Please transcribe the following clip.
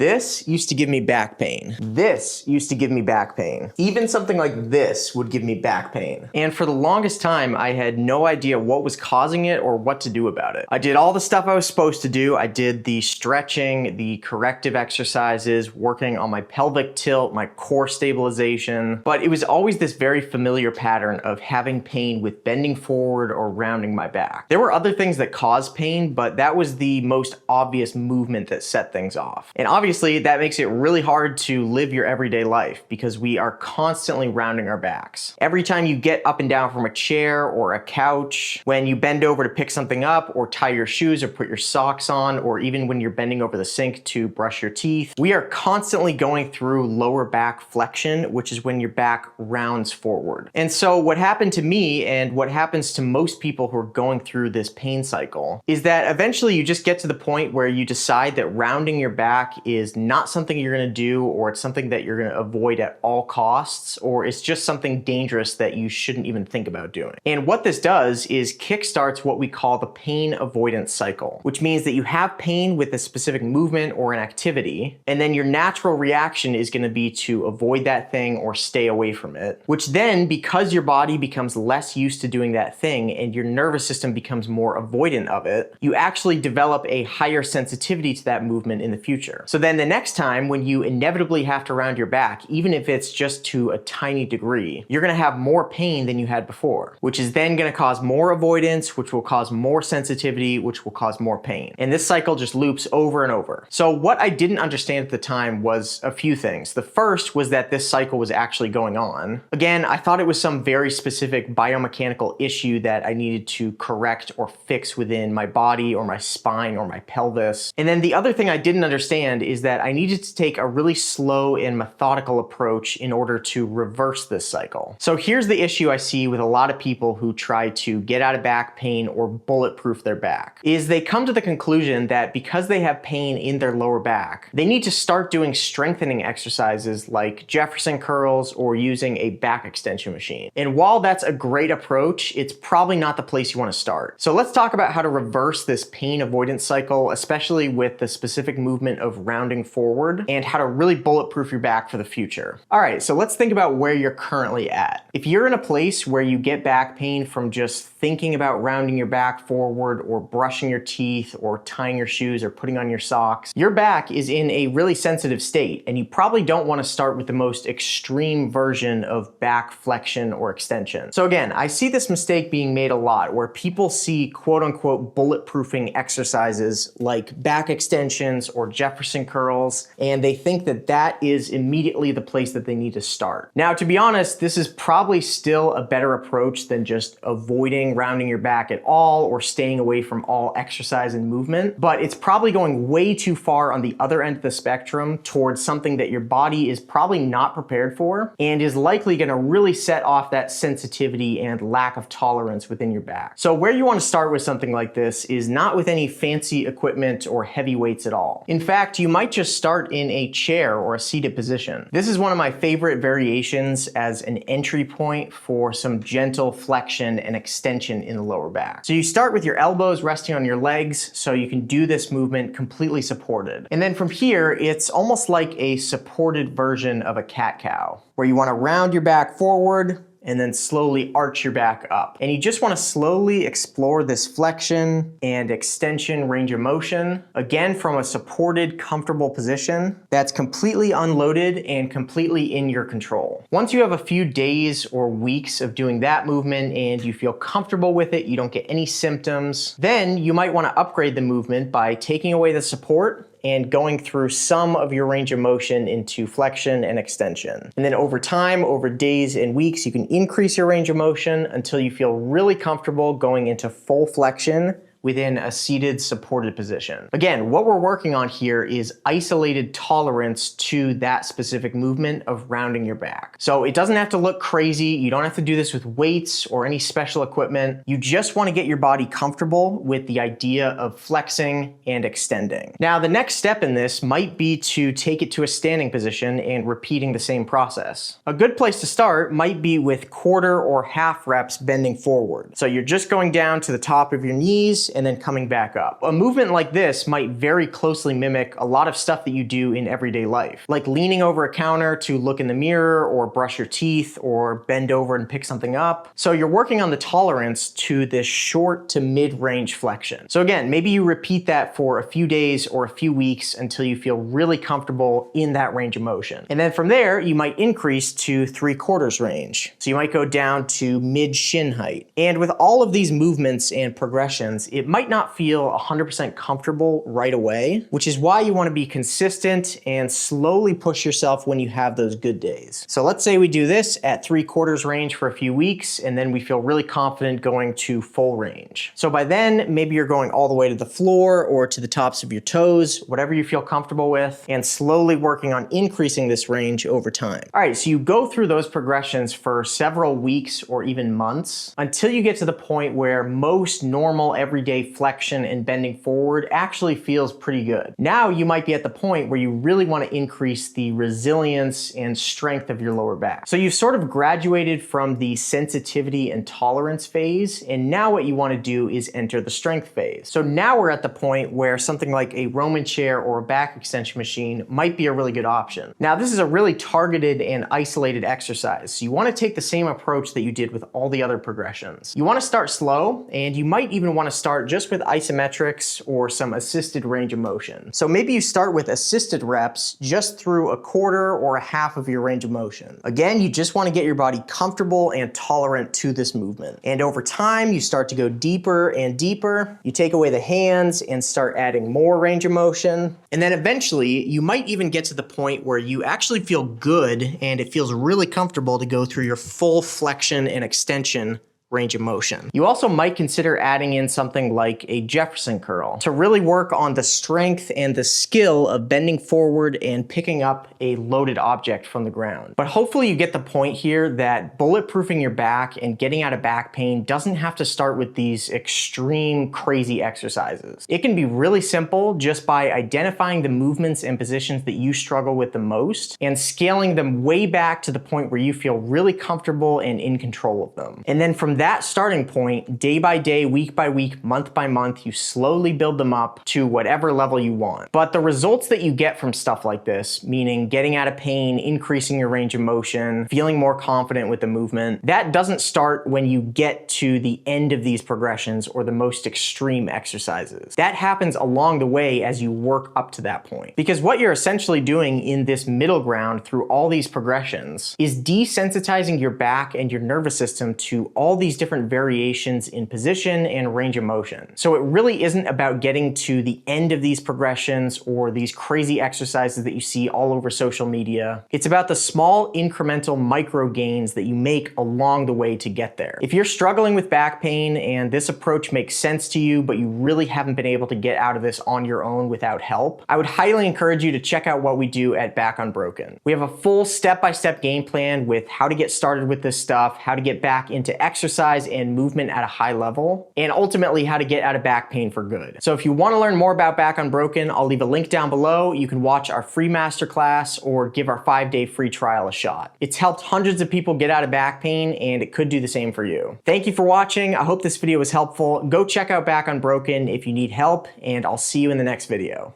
This used to give me back pain. This used to give me back pain. Even something like this would give me back pain. And for the longest time, I had no idea what was causing it or what to do about it. I did all the stuff I was supposed to do. I did the stretching, the corrective exercises, working on my pelvic tilt, my core stabilization, but it was always this very familiar pattern of having pain with bending forward or rounding my back. There were other things that caused pain, but that was the most obvious movement that set things off. And obviously that makes it really hard to live your everyday life because we are constantly rounding our backs. Every time you get up and down from a chair or a couch, when you bend over to pick something up or tie your shoes or put your socks on, or even when you're bending over the sink to brush your teeth, we are constantly going through lower back flexion, which is when your back rounds forward. And so what happened to me, and what happens to most people who are going through this pain cycle, is that eventually you just get to the point where you decide that rounding your back is not something you're gonna do, or it's something that you're gonna avoid at all costs, or it's just something dangerous that you shouldn't even think about doing. And what this does is kickstarts what we call the pain avoidance cycle, which means that you have pain with a specific movement or an activity, and then your natural reaction is gonna be to avoid that thing or stay away from it, which then, because your body becomes less used to doing that thing and your nervous system becomes more avoidant of it, you actually develop a higher sensitivity to that movement in the future. So then the next time when you inevitably have to round your back, even if it's just to a tiny degree, you're gonna have more pain than you had before, which is then gonna cause more avoidance, which will cause more sensitivity, which will cause more pain. And this cycle just loops over and over. So what I didn't understand at the time was a few things. The first was that this cycle was actually going on. Again, I thought it was some very specific biomechanical issue that I needed to correct or fix within my body or my spine or my pelvis. And then the other thing I didn't understand is that I needed to take a really slow and methodical approach in order to reverse this cycle. So here's the issue I see with a lot of people who try to get out of back pain or bulletproof their back, is they come to the conclusion that because they have pain in their lower back, they need to start doing strengthening exercises like Jefferson curls or using a back extension machine. And while that's a great approach, it's probably not the place you want to start. So let's talk about how to reverse this pain avoidance cycle, especially with the specific movement of rounding forward, and how to really bulletproof your back for the future. All right, so let's think about where you're currently at. If you're in a place where you get back pain from just thinking about rounding your back forward or brushing your teeth or tying your shoes or putting on your socks, your back is in a really sensitive state, and you probably don't want to start with the most extreme version of back flexion or extension. So again, I see this mistake being made a lot where people see quote unquote bulletproofing exercises like back extensions or Jefferson curls, and they think that that is immediately the place that they need to start. Now, to be honest, this is probably still a better approach than just avoiding rounding your back at all or staying away from all exercise and movement, but it's probably going way too far on the other end of the spectrum towards something that your body is probably not prepared for and is likely gonna really set off that sensitivity and lack of tolerance within your back. So where you wanna start with something like this is not with any fancy equipment or heavy weights at all. In fact, you might just start in a chair or a seated position. This is one of my favorite variations as an entry point for some gentle flexion and extension in the lower back. So you start with your elbows resting on your legs so you can do this movement completely supported. And then from here, it's almost like a supported version of a cat-cow, where you want to round your back forward and then slowly arch your back up. And you just want to slowly explore this flexion and extension range of motion, again from a supported, comfortable position that's completely unloaded and completely in your control. Once you have a few days or weeks of doing that movement and you feel comfortable with it, you don't get any symptoms, then you might want to upgrade the movement by taking away the support and going through some of your range of motion into flexion and extension. And then over time, over days and weeks, you can increase your range of motion until you feel really comfortable going into full flexion within a seated supported position. Again, what we're working on here is isolated tolerance to that specific movement of rounding your back. So it doesn't have to look crazy. You don't have to do this with weights or any special equipment. You just want to get your body comfortable with the idea of flexing and extending. Now, the next step in this might be to take it to a standing position and repeating the same process. A good place to start might be with quarter or half reps bending forward. So you're just going down to the top of your knees and then coming back up. A movement like this might very closely mimic a lot of stuff that you do in everyday life, like leaning over a counter to look in the mirror or brush your teeth or bend over and pick something up. So you're working on the tolerance to this short to mid-range flexion. So again, maybe you repeat that for a few days or a few weeks until you feel really comfortable in that range of motion. And then from there, you might increase to 3/4 range. So you might go down to mid-shin height. And with all of these movements and progressions, it might not feel 100% comfortable right away, which is why you want to be consistent and slowly push yourself when you have those good days. So let's say we do this at 3/4 range for a few weeks, and then we feel really confident going to full range. So by then, maybe you're going all the way to the floor or to the tops of your toes, whatever you feel comfortable with, and slowly working on increasing this range over time. All right, so you go through those progressions for several weeks or even months until you get to the point where most normal everyday flexion and bending forward actually feels pretty good. Now you might be at the point where you really want to increase the resilience and strength of your lower back. So you've sort of graduated from the sensitivity and tolerance phase, and now what you want to do is enter the strength phase. So now we're at the point where something like a Roman chair or a back extension machine might be a really good option. Now this is a really targeted and isolated exercise, so you want to take the same approach that you did with all the other progressions. You want to start slow, and you might even want to start just with isometrics or some assisted range of motion. So maybe you start with assisted reps just through a quarter or a half of your range of motion. Again, you just want to get your body comfortable and tolerant to this movement. And over time, you start to go deeper and deeper. You take away the hands and start adding more range of motion. And then eventually, you might even get to the point where you actually feel good and it feels really comfortable to go through your full flexion and extension range of motion. You also might consider adding in something like a Jefferson curl to really work on the strength and the skill of bending forward and picking up a loaded object from the ground. But hopefully you get the point here that bulletproofing your back and getting out of back pain doesn't have to start with these extreme, crazy exercises. It can be really simple just by identifying the movements and positions that you struggle with the most and scaling them way back to the point where you feel really comfortable and in control of them. And then from that starting point, day by day, week by week, month by month, you slowly build them up to whatever level you want. But the results that you get from stuff like this, meaning getting out of pain, increasing your range of motion, feeling more confident with the movement, that doesn't start when you get to the end of these progressions or the most extreme exercises. That happens along the way as you work up to that point. Because what you're essentially doing in this middle ground through all these progressions is desensitizing your back and your nervous system to all these different variations in position and range of motion. So it really isn't about getting to the end of these progressions or these crazy exercises that you see all over social media. It's about the small incremental micro gains that you make along the way to get there. If you're struggling with back pain and this approach makes sense to you, but you really haven't been able to get out of this on your own without help, I would highly encourage you to check out what we do at BackUnbroken. We have a full step-by-step game plan with how to get started with this stuff, how to get back into exercise and movement at a high level, and ultimately how to get out of back pain for good. So if you want to learn more about BackUnbroken, I'll leave a link down below. You can watch our free masterclass or give our 5-day free trial a shot. It's helped hundreds of people get out of back pain, and it could do the same for you. Thank you for watching. I hope this video was helpful. Go check out BackUnbroken if you need help, and I'll see you in the next video.